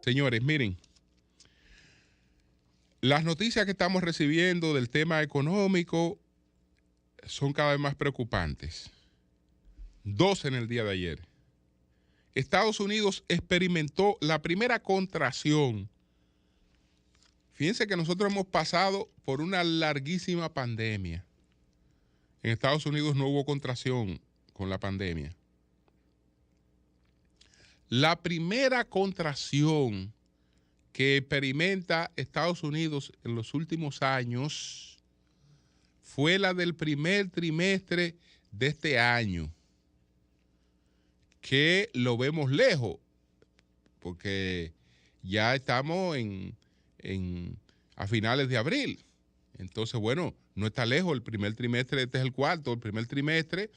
Señores, miren, las noticias que estamos recibiendo del tema económico son cada vez más preocupantes. Dos en el día de ayer. Estados Unidos experimentó la primera contracción. Fíjense que nosotros hemos pasado por una larguísima pandemia. En Estados Unidos no hubo contracción con la pandemia. La primera contracción que experimenta Estados Unidos en los últimos años fue la del primer trimestre de este año, que lo vemos lejos, porque ya estamos a finales de abril. Entonces, bueno, no está lejos el primer trimestre, este es el cuarto, el primer trimestre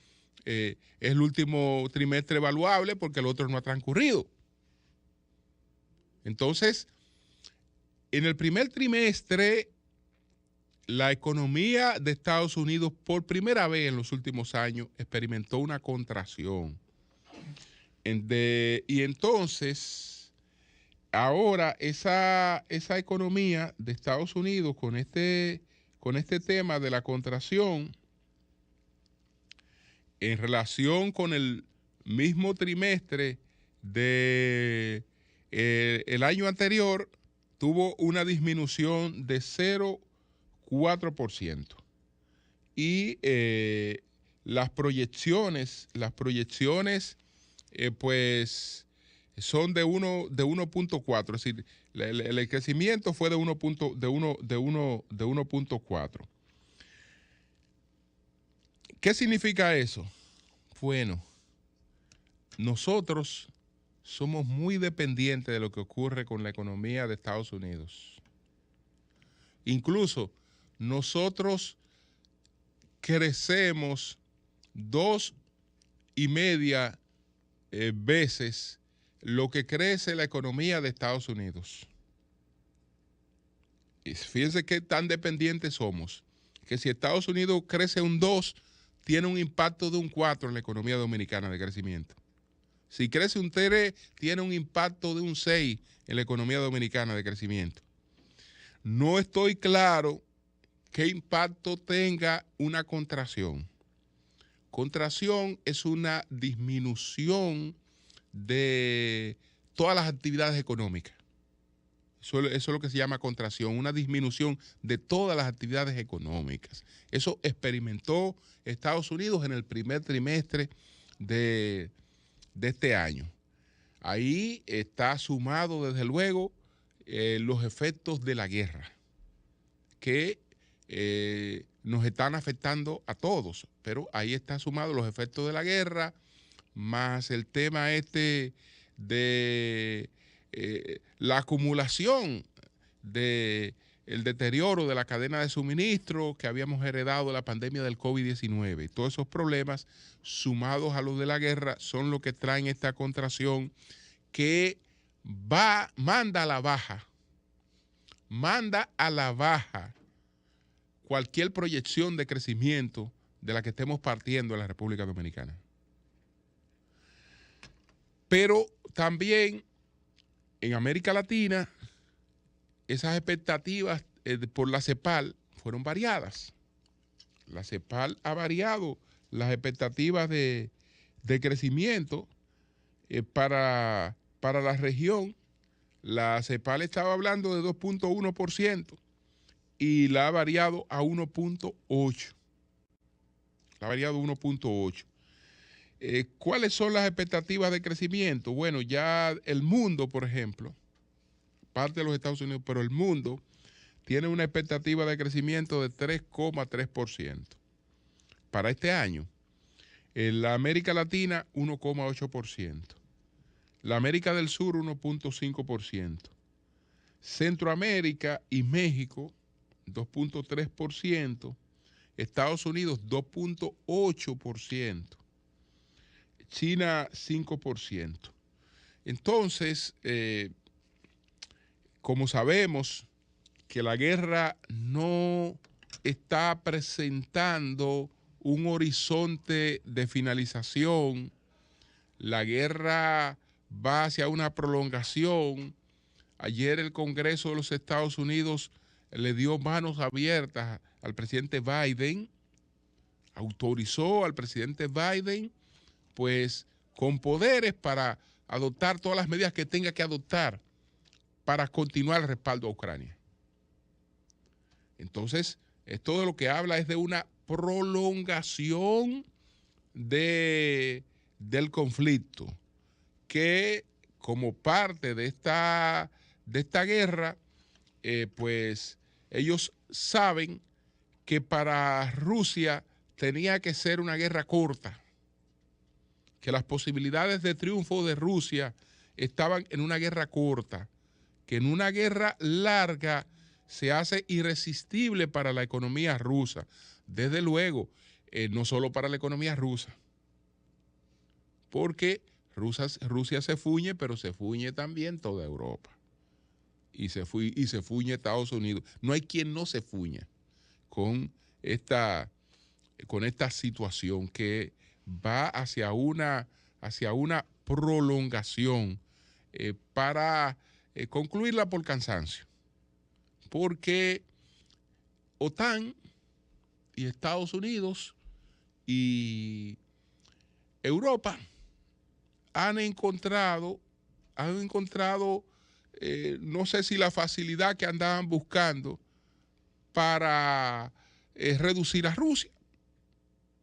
es el último trimestre evaluable porque el otro no ha transcurrido. Entonces, en el primer trimestre, la economía de Estados Unidos por primera vez en los últimos años experimentó una contracción. Y entonces, ahora esa economía de Estados Unidos con este tema de la contracción en relación con el mismo trimestre de el año anterior, tuvo una disminución de 0,4%. Y las proyecciones pues son de 1.4, es decir, el crecimiento fue de 1.4. ¿Qué significa eso? Bueno, nosotros somos muy dependientes de lo que ocurre con la economía de Estados Unidos. Incluso nosotros crecemos 2,5 veces lo que crece la economía de Estados Unidos. Y fíjense qué tan dependientes somos, que si Estados Unidos crece un 2, tiene un impacto de un 4 en la economía dominicana de crecimiento. Si crece un 3, tiene un impacto de un 6 en la economía dominicana de crecimiento. No estoy claro qué impacto tenga una contracción. Contracción es una disminución de todas las actividades económicas. Eso es lo que se llama contracción, una disminución de todas las actividades económicas. Eso experimentó Estados Unidos en el primer trimestre de este año. Ahí está sumado, desde luego, los efectos de la guerra, que nos están afectando a todos, pero ahí está sumado los efectos de la guerra, más el tema de la acumulación del deterioro de la cadena de suministro que habíamos heredado de la pandemia del COVID-19. Todos esos problemas, sumados a los de la guerra, son los que traen esta contracción que manda a la baja cualquier proyección de crecimiento de la que estemos partiendo en la República Dominicana. Pero también en América Latina, esas expectativas por la CEPAL fueron variadas. La CEPAL ha variado las expectativas de crecimiento para la región. La CEPAL estaba hablando de 2.1% y la ha variado a 1.8%. La ha variado a 1.8%. ¿Cuáles son las expectativas de crecimiento? Bueno, ya el mundo, por ejemplo, parte de los Estados Unidos, pero el mundo tiene una expectativa de crecimiento de 3,3% para este año. En la América Latina, 1,8%. La América del Sur, 1.5%. Centroamérica y México, 2.3%. Estados Unidos, 2.8%. China, 5%. Entonces, como sabemos que la guerra no está presentando un horizonte de finalización, la guerra va hacia una prolongación Ayer el Congreso de los Estados Unidos le dio manos abiertas al presidente Biden, autorizó al presidente Biden, pues, con poderes para adoptar todas las medidas que tenga que adoptar para continuar el respaldo a Ucrania. Entonces, esto de lo que habla es de una prolongación del conflicto, que como parte de esta guerra, pues ellos saben que para Rusia tenía que ser una guerra corta, que las posibilidades de triunfo de Rusia estaban en una guerra corta, que en una guerra larga se hace irresistible para la economía rusa. Desde luego, no solo para la economía rusa, porque Rusia se fuñe, pero se fuñe también toda Europa. Y se fuñe Estados Unidos. No hay quien no se fuña con esta situación que va hacia una prolongación para concluirla por cansancio. Porque OTAN y Estados Unidos y Europa han encontrado, no sé si la facilidad que andaban buscando para reducir a Rusia.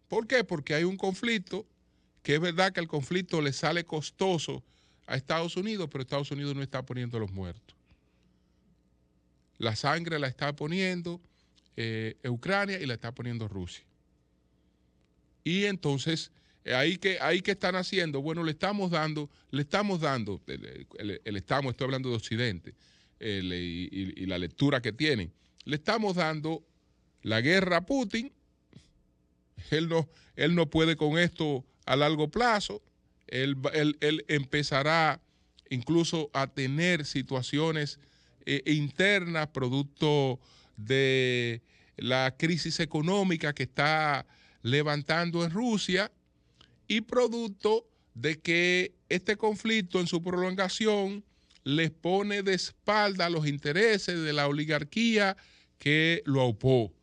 ¿Por qué? Porque hay un conflicto, que es verdad que el conflicto le sale costoso a Estados Unidos, pero Estados Unidos no está poniendo los muertos. La sangre la está poniendo Ucrania y la está poniendo Rusia. Y entonces, ahí que están haciendo, bueno, le estamos dando, estoy hablando de Occidente, y la lectura que tienen, le estamos dando la guerra a Putin. Él no puede con esto a largo plazo. Él empezará incluso a tener situaciones internas producto de la crisis económica que está levantando en Rusia y producto de que este conflicto en su prolongación les pone de espalda los intereses de la oligarquía que lo aupó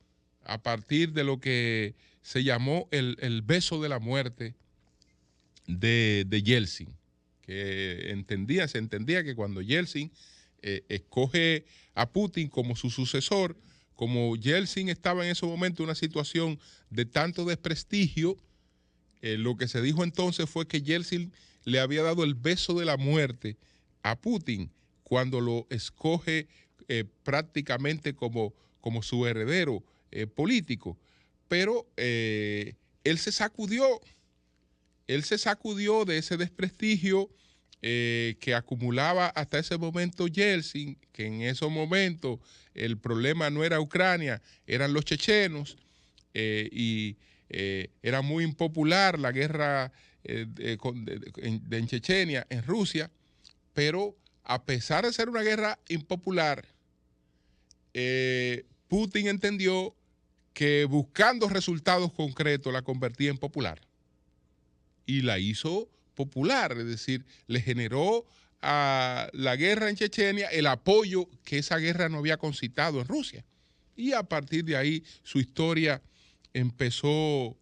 a partir de lo que se llamó el beso de la muerte de Yeltsin, que se entendía que cuando Yeltsin escoge a Putin como su sucesor, como Yeltsin estaba en ese momento en una situación de tanto desprestigio, lo que se dijo entonces fue que Yeltsin le había dado el beso de la muerte a Putin cuando lo escoge prácticamente como su heredero político. Pero él se sacudió de ese desprestigio que acumulaba hasta ese momento Yeltsin, que en esos momentos el problema no era Ucrania, eran los chechenos, y era muy impopular la guerra en Chechenia, en Rusia, pero a pesar de ser una guerra impopular, Putin entendió que buscando resultados concretos la convertía en popular. Y la hizo popular, es decir, le generó a la guerra en Chechenia el apoyo que esa guerra no había concitado en Rusia. Y a partir de ahí su historia empezó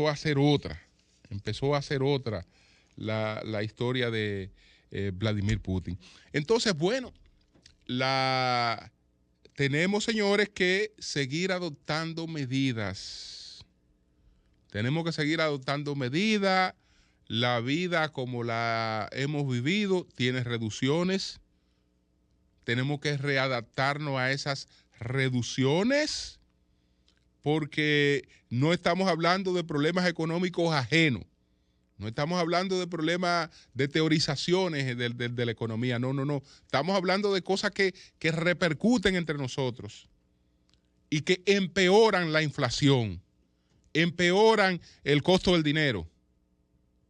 a ser otra. Empezó a ser otra la historia de Vladimir Putin. Entonces, bueno, tenemos, señores, que seguir adoptando medidas. Tenemos que seguir adoptando medidas. La vida como la hemos vivido tiene reducciones. Tenemos que readaptarnos a esas reducciones porque no estamos hablando de problemas económicos ajenos. No estamos hablando de problemas de teorizaciones de la economía. No. Estamos hablando de cosas que repercuten entre nosotros y que empeoran la inflación, empeoran el costo del dinero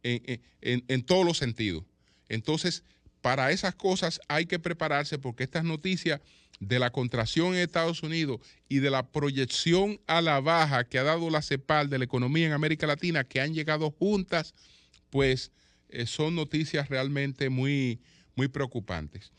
en todos los sentidos. Entonces, para esas cosas hay que prepararse porque estas noticias de la contracción en Estados Unidos y de la proyección a la baja que ha dado la CEPAL de la economía en América Latina, que han llegado juntas, pues son noticias realmente muy, muy preocupantes.